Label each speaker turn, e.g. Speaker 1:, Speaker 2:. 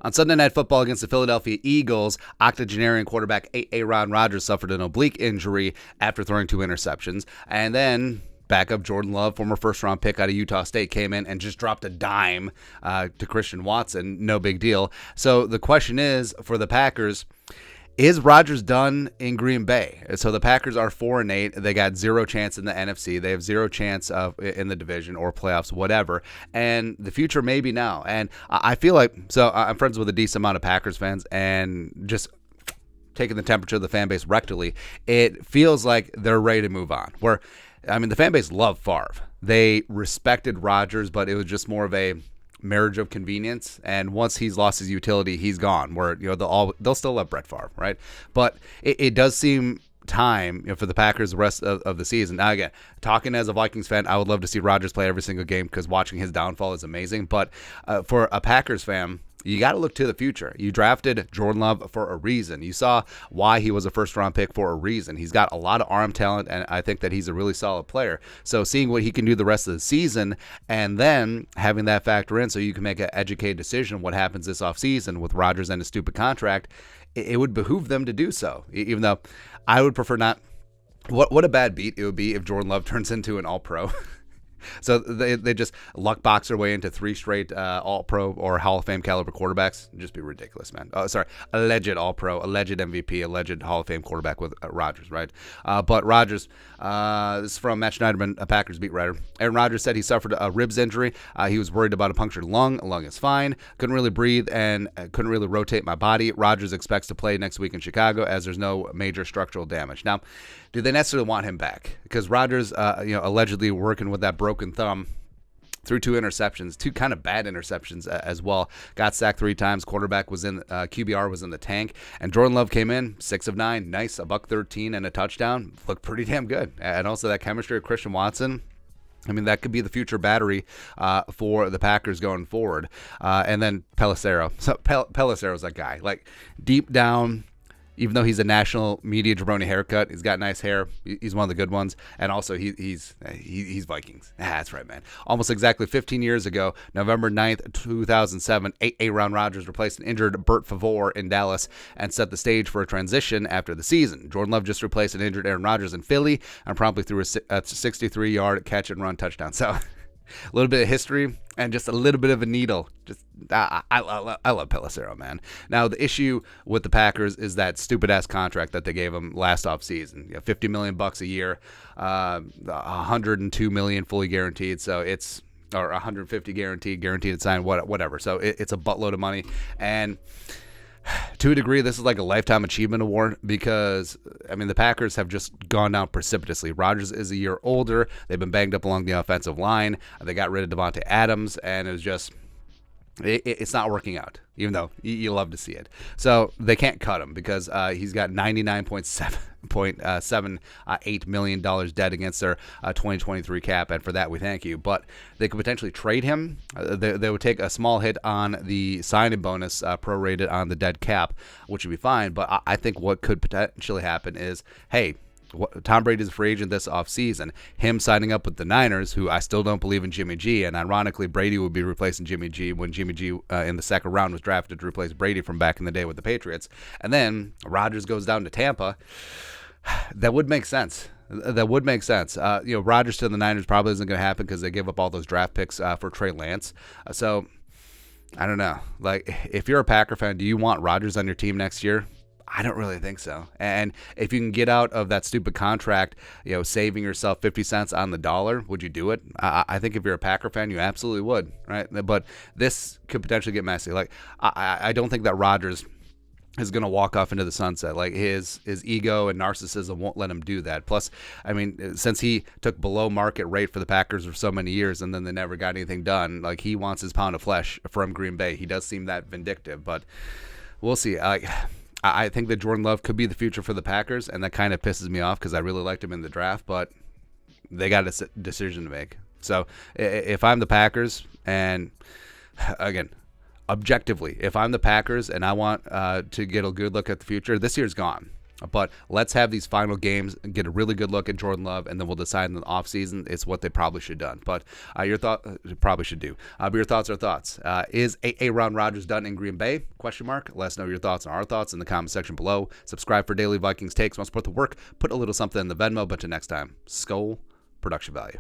Speaker 1: On Sunday Night Football against the Philadelphia Eagles, octogenarian quarterback Aaron Rodgers suffered an oblique injury after throwing 2 interceptions. And then backup Jordan Love, former first-round pick out of Utah State, came in and just dropped a dime to Christian Watson. No big deal. So the question is, for the Packers, is Rodgers done in Green Bay? So the Packers are 4-8. They got 0 chance in the NFC. They have 0 chance in the division or playoffs, whatever. And the future may be now. And I feel like, so I'm friends with a decent amount of Packers fans, and just taking the temperature of the fan base rectally, it feels like they're ready to move on. The fan base loved Favre. They respected Rodgers, but it was just more of a marriage of convenience, and once he's lost his utility, he's gone. Where they'll still love Brett Favre, right? But it does seem time for the Packers the rest of the season. Now again, talking as a Vikings fan, I would love to see Rodgers play every single game because watching his downfall is amazing. But for a Packers fan, you got to look to the future. You drafted Jordan Love for a reason. You saw why he was a first-round pick for a reason. He's got a lot of arm talent, and I think that he's a really solid player. So seeing what he can do the rest of the season and then having that factor in so you can make an educated decision on what happens this offseason with Rodgers and his stupid contract, it would behoove them to do so, even though I would prefer not. What a bad beat it would be if Jordan Love turns into an all-pro. So they just luck box their way into 3 straight All-Pro or Hall of Fame caliber quarterbacks. It'd just be ridiculous, man. Alleged All-Pro, alleged MVP, alleged Hall of Fame quarterback with Rodgers, right? But Rodgers, this is from Matt Schneiderman, a Packers beat writer. Aaron Rodgers said he suffered a ribs injury. He was worried about a punctured lung. A lung is fine. Couldn't really breathe and couldn't really rotate my body. Rodgers expects to play next week in Chicago as there's no major structural damage. Now, do they necessarily want him back? Because Rodgers, allegedly working with that broken thumb, threw 2 interceptions, 2 kind of bad interceptions as well. Got sacked 3 times. Quarterback was in QBR was in the tank, and Jordan Love came in 6 of 9, nice, $113 and a touchdown. Looked pretty damn good, and also that chemistry of Christian Watson. That could be the future battery for the Packers going forward. And then Pelissero. So Pelissero's that guy. Like, deep down, even though he's a national media jabroni haircut, he's got nice hair. He's one of the good ones. And also, he's Vikings. That's right, man. Almost exactly 15 years ago, November 9th, 2007, Aaron Rodgers replaced an injured Bert Favre in Dallas and set the stage for a transition after the season. Jordan Love just replaced an injured Aaron Rodgers in Philly and promptly threw a 63-yard catch-and-run touchdown. So, a little bit of history and just a little bit of a needle. I love Pelissero, man. Now, the issue with the Packers is that stupid-ass contract that they gave him last offseason. $50 million a year, $102 million fully guaranteed. So it's, or $150 guaranteed to sign, whatever. So it's a buttload of money. And to a degree, this is like a lifetime achievement award because, the Packers have just gone down precipitously. Rodgers is a year older. They've been banged up along the offensive line. They got rid of Devontae Adams, and it was just, it's not working out, even though you love to see it. So they can't cut him because he's got $99.78 million dead against their 2023 cap, and for that we thank you. But they could potentially trade him. They would take a small hit on the signing bonus prorated on the dead cap, which would be fine. But I think what could potentially happen is, hey, Tom Brady is a free agent this offseason. Him signing up with the Niners, who I still don't believe in Jimmy G, and ironically, Brady would be replacing Jimmy G when Jimmy G in the second round was drafted to replace Brady from back in the day with the Patriots. And then Rodgers goes down to Tampa. That would make sense. Rodgers to the Niners probably isn't going to happen because they give up all those draft picks for Trey Lance. So, I don't know. Like, if you're a Packer fan, do you want Rodgers on your team next year? I don't really think so. And if you can get out of that stupid contract, saving yourself 50 cents on the dollar, would you do it? I think if you're a Packer fan, you absolutely would, right? But this could potentially get messy. Like, I don't think that Rodgers is going to walk off into the sunset. Like, his ego and narcissism won't let him do that. Plus, since he took below market rate for the Packers for so many years and then they never got anything done, like, he wants his pound of flesh from Green Bay. He does seem that vindictive, but we'll see. I think that Jordan Love could be the future for the Packers, and that kind of pisses me off because I really liked him in the draft, but they got a decision to make. So if I'm the Packers, and again, objectively, if I'm the Packers and I want to get a good look at the future, this year's gone. But let's have these final games and get a really good look at Jordan Love, and then we'll decide in the offseason it's what they probably should have done. But your thought probably should do. But your thoughts are thoughts. Is Aaron Rodgers done in Green Bay? Question mark. Let us know your thoughts and our thoughts in the comment section below. Subscribe for daily Vikings takes. Want to support the work? Put a little something in the Venmo. But until next time, Skol production value.